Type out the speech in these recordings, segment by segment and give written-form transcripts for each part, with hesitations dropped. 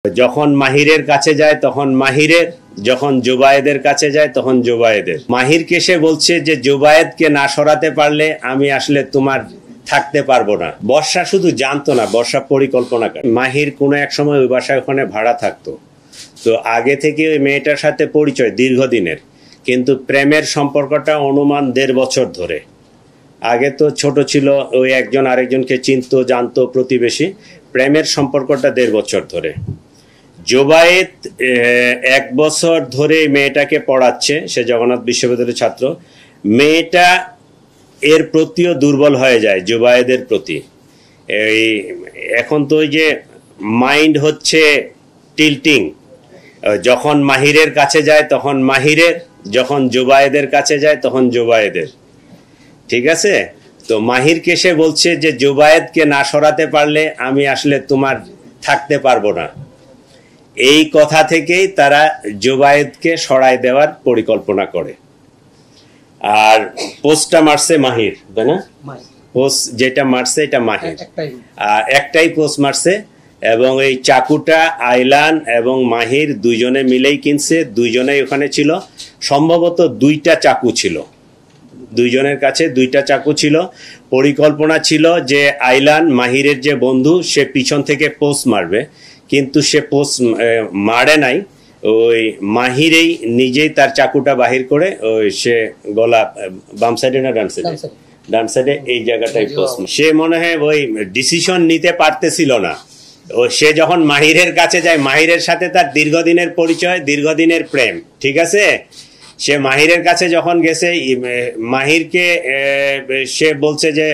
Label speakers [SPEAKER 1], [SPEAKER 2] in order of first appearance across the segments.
[SPEAKER 1] যখন মাহিরের কাছে যায় তখন মাহিরের, যখন জুবায়েদের কাছে যায় তখন জুবায়েদের। মাহিরকে সে বলছে যে জুবায়েদকে না সরাতে পারলে আমি আসলে তোমার থাকতে পারবো না। বর্ষা শুধু জানতো না, বর্ষা পরিকল্পনা করে। মাহির কোনো এক সময় ওই বাসায় ওখানে ভাড়া থাকতো, তো আগে থেকে ওই মেয়েটার সাথে পরিচয় দীর্ঘদিনের, কিন্তু প্রেমের সম্পর্কটা অনুমান 1.5 বছর ধরে। আগে তো ছোট ছিল, ওই একজন আরেকজনকে চিনতো, জানতো, প্রতিবেশী। প্রেমের সম্পর্কটা 1.5 বছর ধরে। জুবায়েদ 1 বছর ধরে মেয়েটাকে পড়াচ্ছে, সে জগন্নাথ বিশ্ববিদ্যালয়ের ছাত্র। মেয়েটা এর প্রতিও দুর্বল হয়ে যায় জুবায়েদের প্রতি। এই এখন তো ওই যে মাইন্ড হচ্ছে টিল্টিং, যখন মাহিরের কাছে যায় তখন মাহিরের, যখন জুবায়েদের কাছে যায় তখন জুবায়েদের। ঠিক আছে, তো মাহিরকে সে বলছে যে জুবায়েদকে না সরাতে পারলে আমি আসলে তোমার থাকতে পারবো না। এই কথা থেকেই তারা জুবায়েদকে সরাই দেওয়ার পরিকল্পনা করে। আর পোস্টটা মারছে মাহির, তাই না? পোস্ট যেটা মারছে এটা মাহির, আর একটাই পোস্ট মারছে। এবং এই চাকুটা আইলান এবং মাহির দুইজনে মিলেই কিনছে, দুইজনেই ওখানে ছিল। সম্ভবত 2টা চাকু ছিল, দুইজনের কাছে 2টা চাকু ছিল। পরিকল্পনা ছিল যে আইলান, মাহিরের যে বন্ধু, সে পিছন থেকে পোস্ট মারবে, কিন্তু সে পোস্ট মারে নাই। ওই মাহিরেই নিজেই তার চাকুটা বাহির করে ওই সে গলা বাম সাইডে না ডান সাইডে, ডান সাইডে এই জায়গাটাই পোস্ট। সে মনে হয় ওই ডিসিশন নিতে পারতেছিল না। ও সে যখন মাহিরের কাছে যায়, মাহিরের সাথে তার দীর্ঘদিনের পরিচয়, দীর্ঘদিনের প্রেম। ঠিক আছে, সে মাহিরের কাছে যখন গেছে, মাহিরকে সে বলছে যে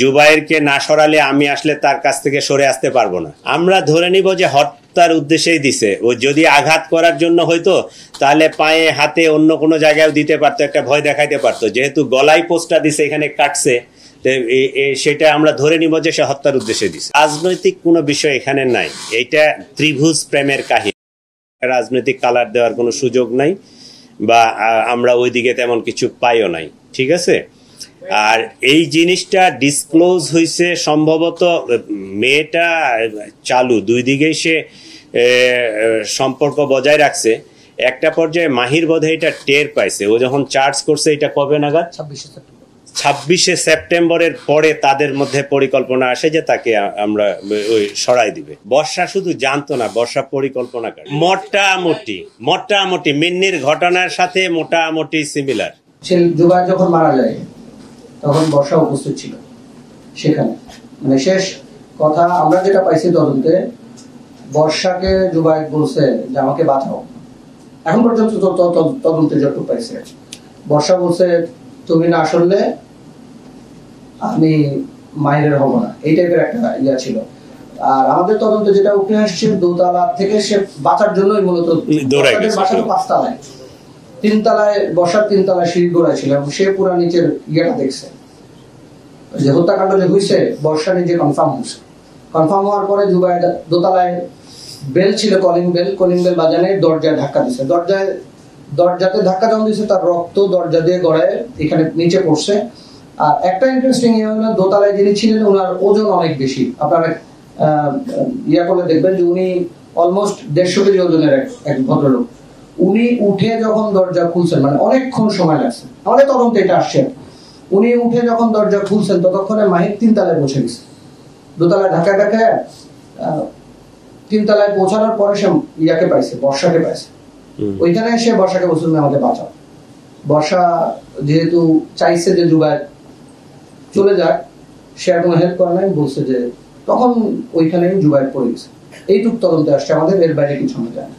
[SPEAKER 1] জুবায়েরকে না সরালে আমি আসলে তার কাছ থেকে সরে আসতে পারবো না। আমরা ধরে নিব যে হত্যার উদ্দেশ্যেই দিছে। ও যদি আঘাত করার জন্য হয়তো তাহলে পায়ে, হাতে, অন্য কোনো জায়গায় দিতে পারতো, একটা ভয় দেখাইতে পারতো। যেহেতু গলায় পোস্টটা দিছে, এখানে কাটছে, সেটা আমরা ধরে নিব যে সে হত্যার উদ্দেশ্যে দিছে। রাজনৈতিক কোনো বিষয় এখানে নাই, এইটা ত্রিভুজ প্রেমের কাহিনী। রাজনৈতিক কালার দেওয়ার কোনো সুযোগ নাই, বা আমরা ওইদিকে তেমন কিছু পাইও নাই। ঠিক আছে, আর এই জিনিসটা ডিসক্লোজ হয়েছে সম্ভবত, মেয়েটা চালু, দুই দিকেই সে সম্পর্ক বজায় রাখছে। একটা পর্যায়ে মাহির বোধহয় এটা টের পাইছে। ও যখন চার্জ করছে, এটা কবে নাগাদ? 26শে সেপ্টেম্বরের পরে তাদের মধ্যে পরিকল্পনা আসে যে তাকে আমরা ওই সরাই দিবে। বর্ষা শুধু জানতো না, বর্ষা পরিকল্পনা করে। মোটামুটি মিন্নির ঘটনার সাথে মোটামুটি সিমিলার।
[SPEAKER 2] জুবায়েদ যখন মারা যায় তখন বর্ষা উপস্থিত ছিল সেখানে। মানে শেষ কথা আমরা যেটা পাইছি তদন্তে, বর্ষাকে জুবায়েদ বলছে যে আমাকে বাঁচাও। এখন পর্যন্ত তদন্তে যতটুকু পাইছে, বর্ষা বলছে তুমি না আসলে আমি মাহিরের হব না, এই টাইপের একটা ইয়া ছিল। আর আমাদের তদন্তে যেটা উঠে আসছে, 2 তলা থেকে সে বাঁচার জন্যই মূলত, বাসার 5 তলায়, 3 তলায়, বর্ষার 3 তলায় সিঁড়ি গোড়ায় ছিল, এবং সে পুরো নিচের ইয়েটা দেখছে যে হত্যাকাণ্ড যে হয়েছে। বর্ষা নিজে কনফার্ম হওয়ার পরে জুবায়েদ 2 তলায় বেল ছিল, কলিং বেল বাজানে দরজায় ধাক্কা দিছে। দরজাতে ধাক্কা যখন দিচ্ছে, তার রক্ত দরজা দিয়ে গড়ায় এখানে নিচে পড়ছে। আর একটা ইন্টারেস্টিং ইয়ে হলো, 2 তলায় যিনি ছিলেন ওনার ওজন অনেক বেশি। আপনারা ইয়া করলে দেখবেন যে উনি অলমোস্ট 150 কেজি ওজনের এক ভদ্রলোক। উনি উঠে যখন দরজা খুলছেন, মানে অনেকক্ষণ সময় লাগছে, আমাদের তদন্তে এটা আসছে, উনি উঠে যখন দরজা খুলছেন ততক্ষণে মাহির 3 তলায় পৌঁছে গেছে। 2 তলায় ধাক্কা 3 তলায় পৌঁছানোর পরে সে ইয়াকে পাইছে, বর্ষাকে পাইছে। ওইখানে সে বর্ষাকে বলছে আমাকে বাঁচাও। বর্ষা যেহেতু চাইছে যে জুবায়েদ চলে যাক, সে আর কোনো হেল্প করে নাই, বলছে যে তখন ওইখানেই জুবায়েদ পড়ে গেছে। এইটুক তদন্তে আসছে আমাদের, এর বাইরে কিছু না যায় না।